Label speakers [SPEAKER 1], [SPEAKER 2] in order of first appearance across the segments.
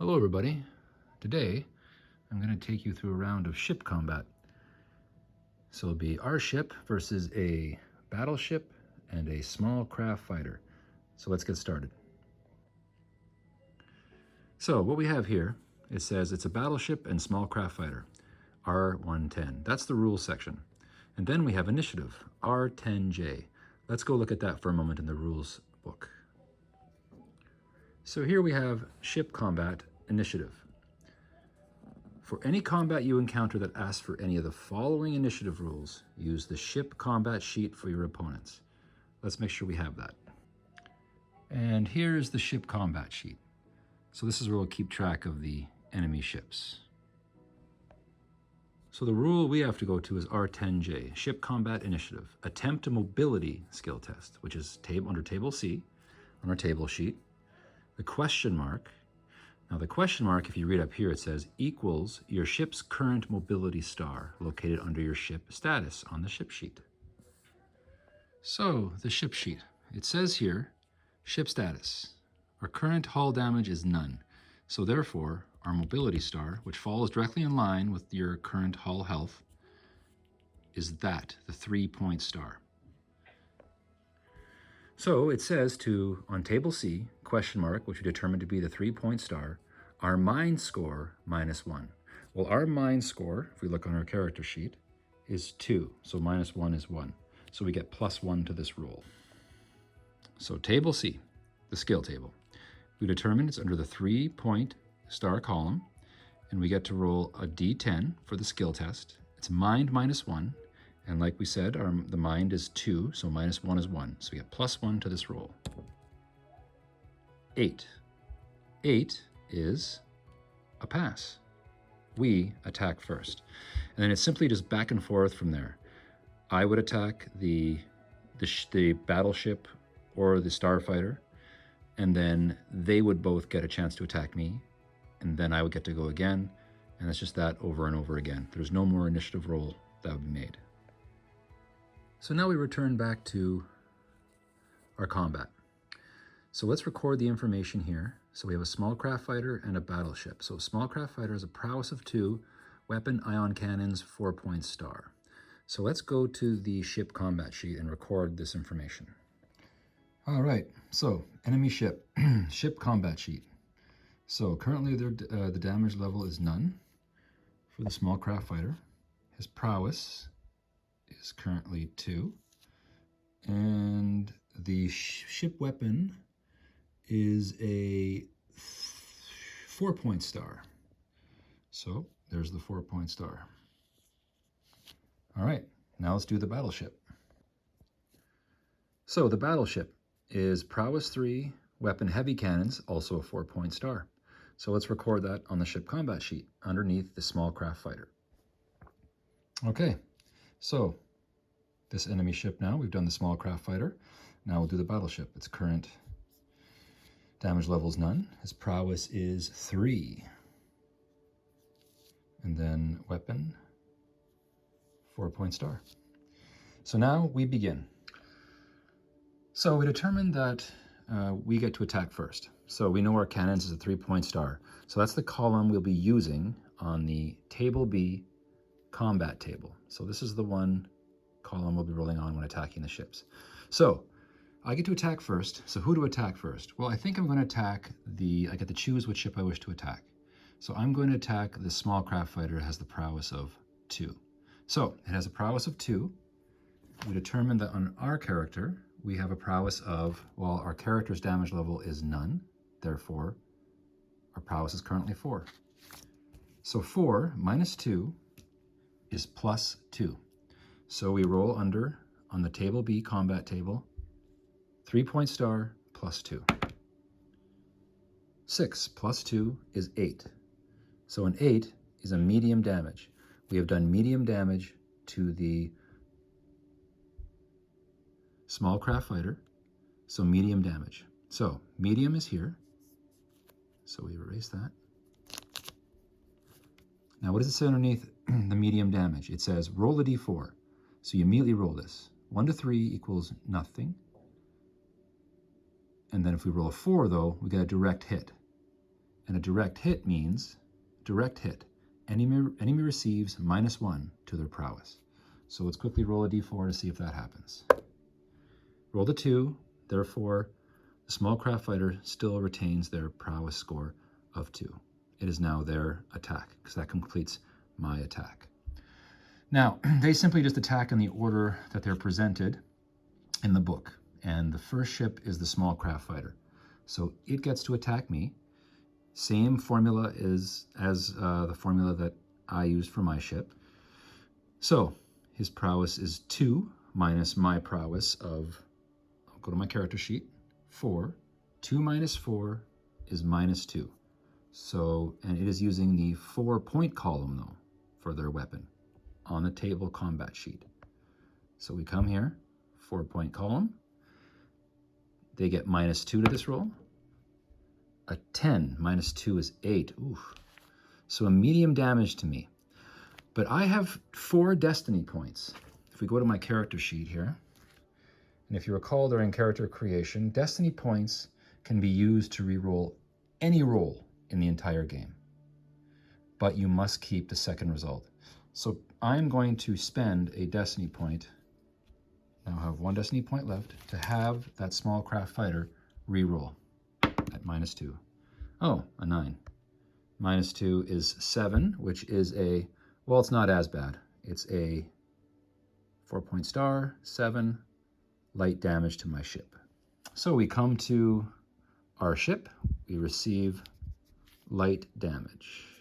[SPEAKER 1] Hello everybody. Today I'm going to take you through a round of ship combat. So it'll be our ship versus a battleship and a small craft fighter. So let's get started. So what we have here, it says it's a battleship and small craft fighter, R110. That's the rules section. And then we have initiative, R10J. Let's go look at that for a moment in the rules book. So here we have ship combat initiative. For any combat you encounter that asks for any of the following initiative rules, use the ship combat sheet for your opponents. Let's make sure we have that. And here's the ship combat sheet. So this is where we'll keep track of the enemy ships. So the rule we have to go to is R10J, Ship Combat Initiative. Attempt a mobility skill test, which is under Table C on our table sheet. The question mark. Now the question mark, if you read up here, it says equals your ship's current mobility star located under your ship status on the ship sheet. So the ship sheet, it says here, ship status. Our current hull damage is none. So therefore, our mobility star, which falls directly in line with your current hull health, is that, the 3-point star. So it says on table C, question mark, which we determined to be the 3-point star, our mind score -1. Well, our mind score, if we look on our character sheet, is 2. So -1 is 1. So we get +1 to this roll. So table C, the skill table. We determined it's under the 3-point star column, and we get to roll a D10 for the skill test. It's mind -1. And like we said, the mind is 2, so -1 is 1. So we get +1 to this roll. 8. 8 is a pass. We attack first. And then it's simply just back and forth from there. I would attack the battleship or the starfighter, and then they would both get a chance to attack me, and then I would get to go again, and it's just that over and over again. There's no more initiative roll that would be made. So now we return back to our combat. So let's record the information here. So we have a small craft fighter and a battleship. So a small craft fighter has a prowess of 2, weapon, ion cannons, 4-point star. So let's go to the ship combat sheet and record this information. All right, so enemy ship, ship combat sheet. So currently the damage level is none for the small craft fighter. His prowess is currently 2, and the ship weapon is a 4-point star. So there's the 4-point star. All right, now let's do the battleship. So the battleship is prowess 3, weapon, heavy cannons, also a 4-point star. So let's record that on the ship combat sheet underneath the small craft fighter. Okay. So this enemy ship now, we've done the small craft fighter. Now we'll do the battleship. Its current damage level is none. His prowess is 3. And then weapon, 4-point star. So now we begin. So we determined that we get to attack first. So we know our cannons is a 3-point star. So that's the column we'll be using on the table B combat table. So this is the one column we'll be rolling on when attacking the ships. So I get to attack first. So who to attack first? Well, I think I'm going to attack I get to choose which ship I wish to attack. So I'm going to attack the small craft fighter that has the prowess of 2. So it has a prowess of 2. We determined that on our character, we have a prowess of, well, our character's damage level is none. Therefore, our prowess is currently 4. So 4 minus 2 is +2. So we roll on the table B combat table, 3-point star +2. 6 plus 2 is 8. So an 8 is a medium damage. We have done medium damage to the small craft fighter, so medium damage. So medium is here. So we erase that. Now what does it say underneath the medium damage? It says roll a d4. So you immediately roll this. 1 to 3 equals nothing. And then if we roll a 4 though, we get a direct hit. And a direct hit means direct hit. Enemy receives -1 to their prowess. So let's quickly roll a d4 to see if that happens. Roll the 2, therefore the small craft fighter still retains their prowess score of 2. It is now their attack, because that completes my attack. Now, they simply just attack in the order that they're presented in the book. And the first ship is the small craft fighter. So it gets to attack me. Same formula as the formula that I used for my ship. So his prowess is 2 minus my prowess of, I'll go to my character sheet, 4. 2 minus 4 is -2. So, and it is using the 4-point column though for their weapon on the table combat sheet. So we come here, 4-point column. They get -2 to this roll. A 10 minus 2 is 8. Oof. So a medium damage to me. But I have 4 destiny points. If we go to my character sheet here, and if you recall during character creation, destiny points can be used to reroll any roll in the entire game. But you must keep the second result. So I'm going to spend a destiny point, now I have 1 destiny point left, to have that small craft fighter reroll at -2. Oh, a 9. -2 is 7, which is a, well, it's not as bad. It's a 4-point star, 7, light damage to my ship. So we come to our ship, we receive light damage.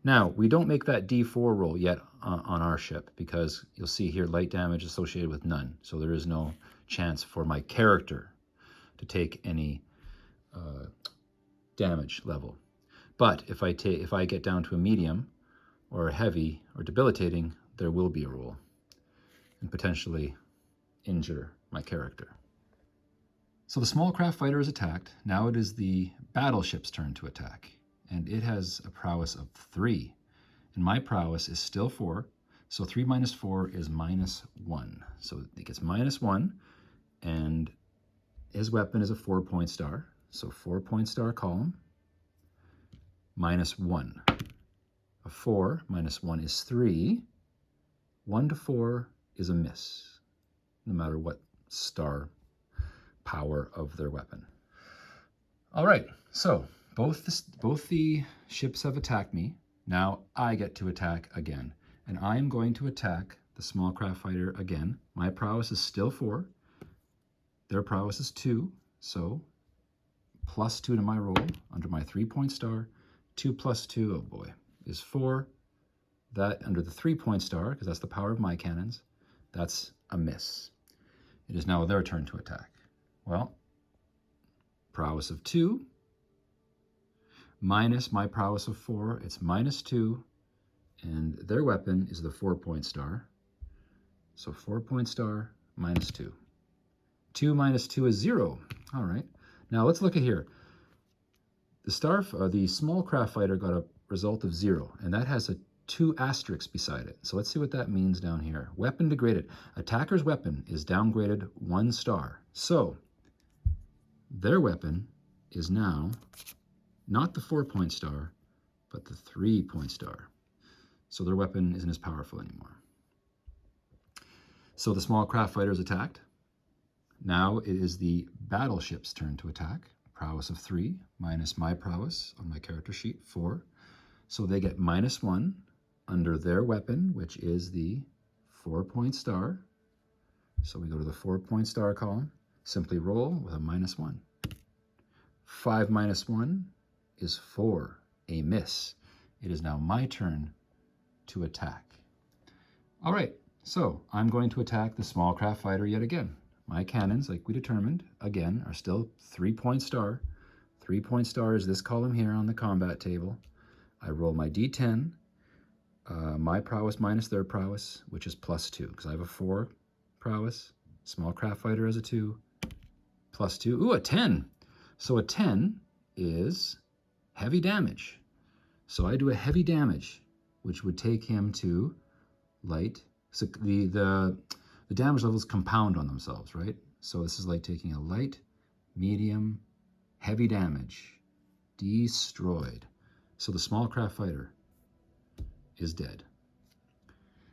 [SPEAKER 1] Now, we don't make that D4 roll yet on our ship, because you'll see here light damage associated with none. So there is no chance for my character to take any damage level. But if I get down to a medium or a heavy or debilitating, there will be a roll and potentially injure my character. So the small craft fighter is attacked. Now it is the battleship's turn to attack, and it has a prowess of 3. And my prowess is still 4, so 3 minus 4 is -1. So it gets -1, and his weapon is a 4-point star. So 4-point star column, -1. A 4 minus 1 is 3. 1 to 4 is a miss, no matter what star power of their weapon. All right, so both the ships have attacked me. Now I get to attack again, and I'm going to attack the small craft fighter again. My prowess is still 4. Their prowess is 2, so +2 to my roll under my 3-point star. 2 plus 2, oh boy, is 4. That under the 3-point star, because that's the power of my cannons, that's a miss. It is now their turn to attack. Well, prowess of 2 minus my prowess of 4, it's -2, and their weapon is the 4-point star. So 4-point star, -2. 2 minus 2 is 0. All right. Now let's look at here. The small craft fighter got a result of 0, and that has a 2 asterisks beside it. So let's see what that means down here. Weapon degraded. Attacker's weapon is downgraded 1 star. So their weapon is now not the 4-point star, but the 3-point star. So their weapon isn't as powerful anymore. So the small craft fighter is attacked. Now it is the battleship's turn to attack. Prowess of 3 minus my prowess on my character sheet, 4. So they get -1 under their weapon, which is the 4-point star. So we go to the 4-point star column, simply roll with a -1. 5 minus 1 is 4, a miss. It is now my turn to attack. All right, so I'm going to attack the small craft fighter yet again. My cannons, like we determined, again, are still 3-point star. 3-point star is this column here on the combat table. I roll my d10, my prowess minus their prowess, which is +2, because I have a 4 prowess. Small craft fighter has a 2, +2. Ooh, a 10. So a 10 is heavy damage. So I do a heavy damage, which would take him to light. So the damage levels compound on themselves, right? So this is like taking a light, medium, heavy damage destroyed. So the small craft fighter is dead.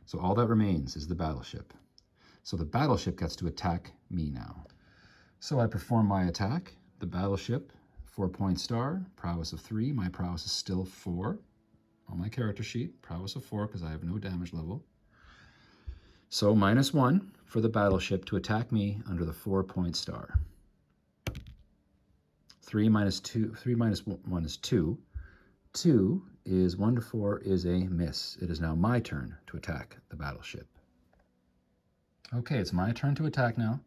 [SPEAKER 1] So all that remains is the battleship. So the battleship gets to attack me now. So I perform my attack. The battleship, 4-point star, prowess of 3. My prowess is still 4 on my character sheet. Prowess of 4 because I have no damage level. So -1 for the battleship to attack me under the 4-point star. 3 minus 1 is 2. 2 is 1 to 4 is a miss. It is now my turn to attack the battleship. Okay, it's my turn to attack now.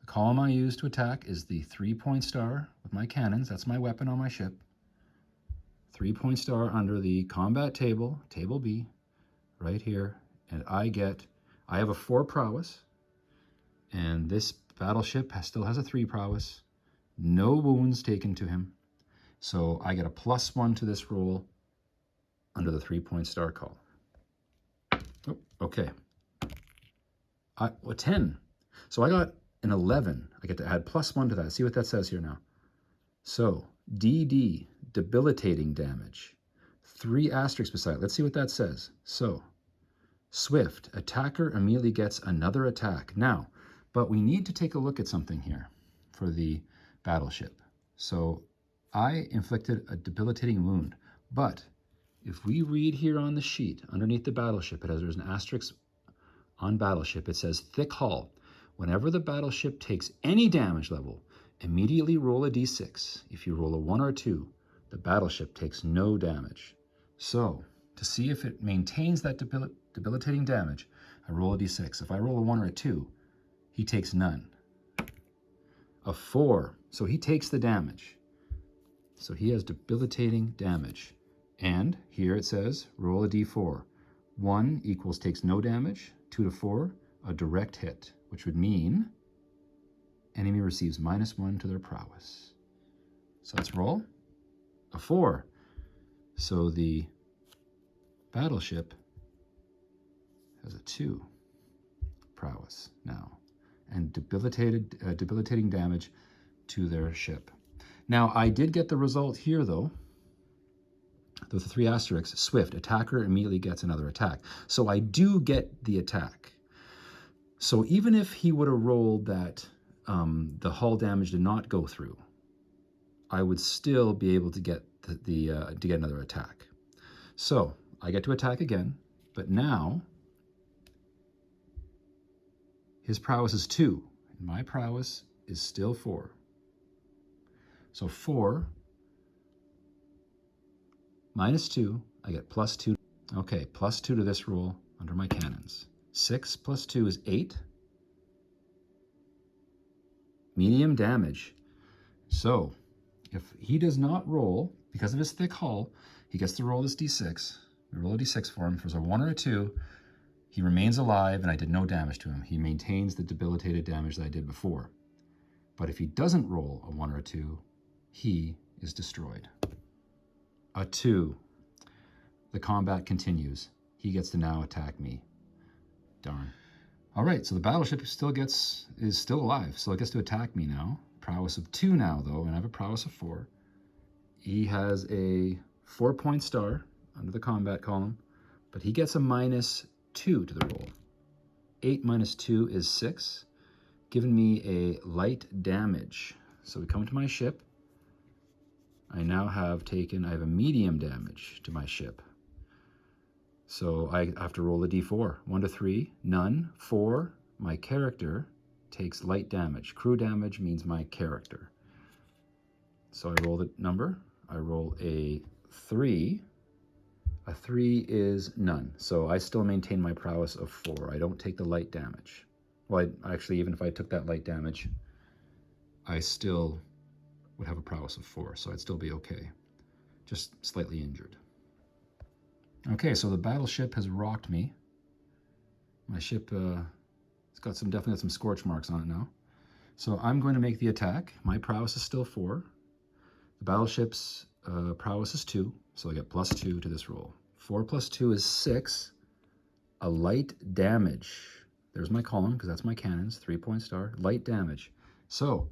[SPEAKER 1] The column I use to attack is the 3-point star with my cannons. That's my weapon on my ship. 3-point star under the combat table, table B, right here. And I have a 4 prowess, and this battleship still has a 3 prowess. No wounds taken to him. So I get a +1 to this roll under the 3-point star call. Oh, okay. 10. So I got an 11. I get to add +1 to that. See what that says here now. So DD, debilitating damage. 3 asterisks beside it. Let's see what that says. So swift, attacker immediately gets another attack. Now, but we need to take a look at something here for the battleship. So I inflicted a debilitating wound, but if we read here on the sheet underneath the battleship, there's an asterisk on battleship. It says thick hull. Whenever the battleship takes any damage level, immediately roll a d6. If you roll a 1 or 2, the battleship takes no damage. So to see if it maintains that debilitating damage, I roll a d6. If I roll a 1 or a 2, he takes none. A 4, so he takes the damage. So he has debilitating damage. And here it says, roll a d4. 1 equals takes no damage. 2 to 4, a direct hit, which would mean enemy receives -1 to their prowess. So let's roll. A 4. So the battleship has a 2 prowess now, and debilitating damage to their ship. Now, I did get the result here, though. The 3 asterisks, swift, attacker immediately gets another attack. So I do get the attack. So even if he would have rolled that the hull damage did not go through, I would still be able to get to get another attack. So I get to attack again, but now his prowess is 2, and my prowess is still 4. So 4 minus 2, I get +2. Okay, +2 to this roll under my cannons. 6 plus 2 is 8. Medium damage. So if he does not roll, because of his thick hull, he gets to roll this d6. We roll a d6 for him. If there's a 1 or a 2, he remains alive and I did no damage to him. He maintains the debilitated damage that I did before. But if he doesn't roll a 1 or a 2, he is destroyed. A 2. The combat continues. He gets to now attack me. Darn. All right, so the battleship is still alive, so it gets to attack me now. Prowess of 2 now, though, and I have a prowess of 4. He has a 4-point star under the combat column, but he gets a -2 to the roll. 8 minus 2 is 6, giving me a light damage. So we come to my ship. I have a medium damage to my ship. So I have to roll a d4. 1 to 3, none. 4, my character takes light damage. Crew damage means my character. So I roll the number. I roll a 3. A 3 is none. So I still maintain my prowess of 4. I don't take the light damage. Well, actually, even if I took that light damage, I still would have a prowess of 4, so I'd still be okay. Just slightly injured. Okay, so the battleship has rocked me. My ship, it's got definitely got some scorch marks on it now. So I'm going to make the attack. My prowess is still 4. The battleship's prowess is 2, so I get +2 to this roll. 4 plus 2 is 6. A light damage. There's my column, because that's my cannons. 3-point star. Light damage. So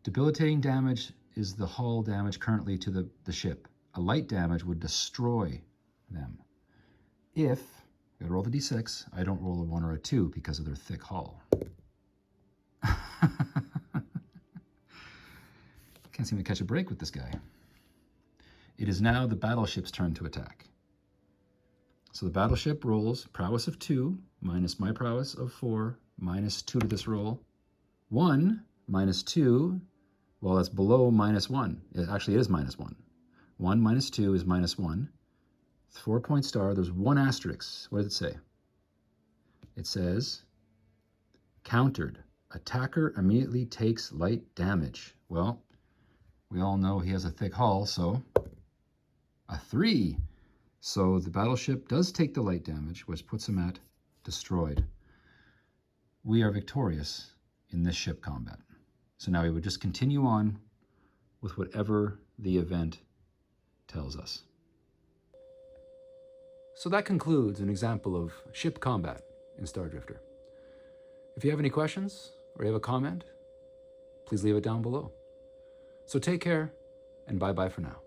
[SPEAKER 1] debilitating damage is the hull damage currently to the ship. A light damage would destroy them. If, you gotta roll the d6, I don't roll a 1 or a 2 because of their thick hull. Can't seem to catch a break with this guy. It is now the battleship's turn to attack. So the battleship rolls prowess of 2 minus my prowess of 4 minus 2 to this roll. 1 minus 2, well, that's below minus 1. Actually, it is minus 1. 1 minus 2 is minus 1. 4-point star, there's 1 asterisk. What does it say? It says, countered. Attacker immediately takes light damage. Well, we all know he has a thick hull, so a 3. So the battleship does take the light damage, which puts him at destroyed. We are victorious in this ship combat. So now we would just continue on with whatever the event tells us. So that concludes an example of ship combat in Star Drifter. If you have any questions or you have a comment, please leave it down below. So take care and bye-bye for now.